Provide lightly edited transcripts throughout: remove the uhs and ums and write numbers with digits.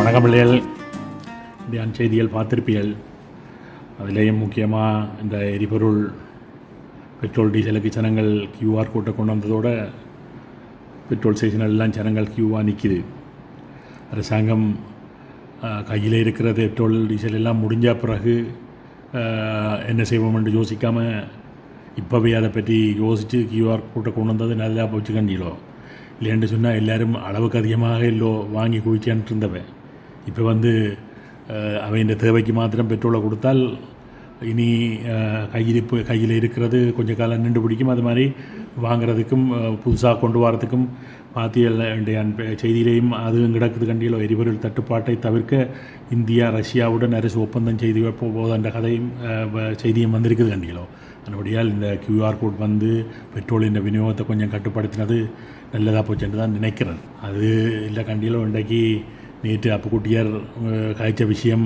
வணக்கம் பிள்ளைகள். இப்படியான செய்திகள் பார்த்துருப்பீர்கள். அதிலேயும் முக்கியமாக இந்த எரிபொருள் பெட்ரோல் டீசலுக்கு ஜனங்கள் கியூஆர் கோட்டை கொண்டு வந்ததோட பெட்ரோல் ஸ்டேஷனெல்லாம் ஜனங்கள் கியூவாக நிற்கிது. அரசாங்கம் கையில் இருக்கிற பெட்ரோல் டீசல் எல்லாம் முடிஞ்ச பிறகு என்ன செய்வோம் என்று யோசிக்காமல் இப்போவே அதை பற்றி யோசித்து கியூஆர் கோட்டை கொண்டு வந்தது நல்லா போச்சு கண்டிலோ. இல்லைன்னு சொன்னால் எல்லோரும் அளவுக்கு அதிகமாக இல்லோ வாங்கி குவிச்சான்ட்டு இருந்தவன். இப்போ அவன் தேவைக்கு மாத்திரம் பெட்ரோலை கொடுத்தால் இனி கையில் இருக்கிறது கொஞ்சம் காலம் நின்று பிடிக்கும். அது மாதிரி வாங்கிறதுக்கும் புதுசாக கொண்டு வரத்துக்கும் பார்த்திய செய்தியிலையும் அதுவும் கிடக்குது கண்டியலோ. எரிபொருள் தட்டுப்பாட்டை தவிர்க்க இந்தியா ரஷ்யாவுடன் அரசு ஒப்பந்தம் செய்து போதென்ற கதையும் செய்தியும் வந்திருக்குது கண்டியலோ. அதுபடியால் இந்த கியூஆர் கோட் பெட்ரோலின் விநியோகத்தை கொஞ்சம் கட்டுப்படுத்தினது நல்லதாக போச்சுன்னு தான் நினைக்கிறேன். அது இல்லை கண்டியலோ. இன்றைக்கு நேற்று அப்புக்குட்டியார் காய்ச்ச விஷயம்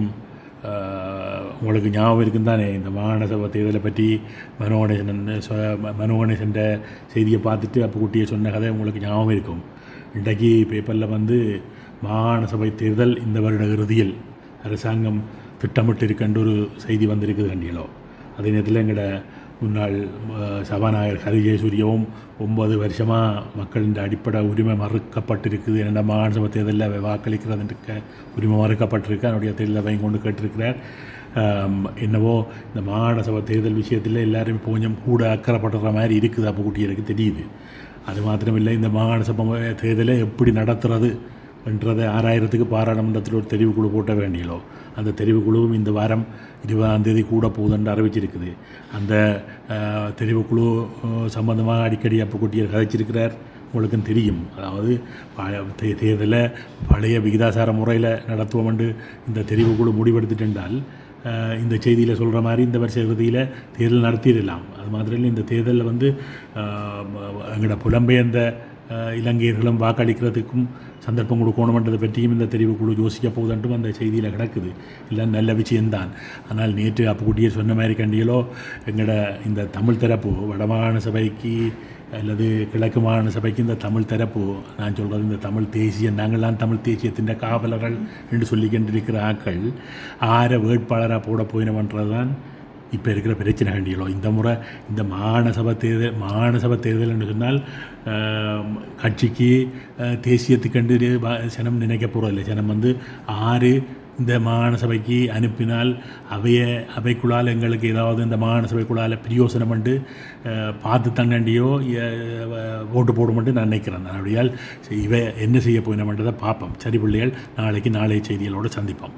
உங்களுக்கு ஞாபகம் இருக்குன்னு தானே. இந்த மாகாண சபை தேர்தலை பற்றி மனோ கணேசன் செய்தியை பார்த்துட்டு அப்புக்குட்டியை சொன்ன கதை உங்களுக்கு ஞாபகம் இருக்கும். இன்றைக்கு பேப்பரில் மாகாண சபை தேர்தல் இந்த வருட இறுதியில் அரசாங்கம் திட்டமிட்டு இருக்கின்ற ஒரு செய்தி வந்திருக்குது கண்டியலோ. அதே நேரத்தில் எங்களோட முன்னாள் சபாநாயகர் ஹரி ஜெயசூரியவும் 9 வருஷமாக மக்களின் அடிப்படை உரிமை மறுக்கப்பட்டிருக்குது. என்னென்ன மாகாண சபை தேர்தலில் வாக்களிக்கிறதுக்கு உரிமை மறுக்கப்பட்டிருக்கு. அதனுடைய தேர்தலை கொண்டு கேட்டிருக்கிறார். என்னவோ இந்த மாகாண சபை தேர்தல் விஷயத்தில் எல்லாருமே கொஞ்சம் கூட அக்கறைப்படுற மாதிரி இருக்குது. அப்போ குட்டியருக்கு தெரியுது. அது மாத்திரமில்லை, இந்த மாகாண சபை தேர்தலை எப்படி நடத்துறது என்றதை ஆராயறதுக்கு பாராளுமன்றத்தில் ஒரு தெரிவுக்குழு போட்ட வேண்டியலோ. அந்த தெரிவுக்குழுவும் இந்த வாரம் 20ஆம் தேதி கூட போகுதுன்னு அறிவிச்சிருக்குது. அந்த தெரிவுக்குழு சம்பந்தமாக அடிக்கடி அப்புக்குட்டியர் கதைச்சிருக்கிறார். உங்களுக்கும் தெரியும். அதாவது தேர்தலை பழைய விகிதாசார முறையில் நடத்துவோம் என்று இந்த தெரிவுக்குழு முடிவெடுத்துட்டென்றால் இந்த செய்தியில் சொல்கிற மாதிரி இந்த வருஷ இறுதியில் தேர்தல் நடத்திடலாம். அது மாதிரியில் இந்த தேர்தலில் எங்களோட புலம்பெயர்ந்த இலங்கையர்களும் வாக்களிக்கிறதுக்கும் சந்தர்ப்பம் கொடுக்கணுமென்றதை பற்றியும் இந்த தெரிவுக்குழு யோசிக்க போகுதுன்ட்டும் அந்த செய்தியில் கிடக்குது. இல்லை நல்ல விஷயம்தான். ஆனால் நேற்று அப்புக்குட்டியர் சொன்ன மாதிரி கண்டியலோ எங்களோட இந்த தமிழ் தரப்பு வடமாகாண சபைக்கு அல்லது கிழக்கு மாகாண சபைக்கு இந்த தமிழ் தரப்பு, நான் சொல்கிறது இந்த தமிழ் தேசியம், நாங்கள்லாம் தமிழ் தேசியத்தின் காவலர்கள் என்று சொல்லிக்கொண்டிருக்கிற ஆக்கள் ஆரை வேட்பாளராக போட போயினவன்றது தான் இப்போ இருக்கிற பிரச்சனை கண்டியலோ. இந்த முறை இந்த மாகாண சபை தேர்தல் என்று சொன்னால் கட்சிக்கு தேசியத்துக்கண்டு ஜனம் நினைக்க போகிறதில்லை. ஜனம் ஆறு இந்த மாகாண சபைக்கு அனுப்பினால் அவைக்குள்ளால் எங்களுக்கு ஏதாவது இந்த மாகாண சபைக்குள்ளால் பிரயோசனம் பண்ணி பார்த்து தங்கண்டியோ ஓட்டு போடுமென்று நான் நினைக்கிறேன். அப்படியால் என்ன செய்ய போயினோம்ன்றதை பார்ப்போம். சரி பிள்ளைகள், நாளைய செய்திகளோடு சந்திப்போம்.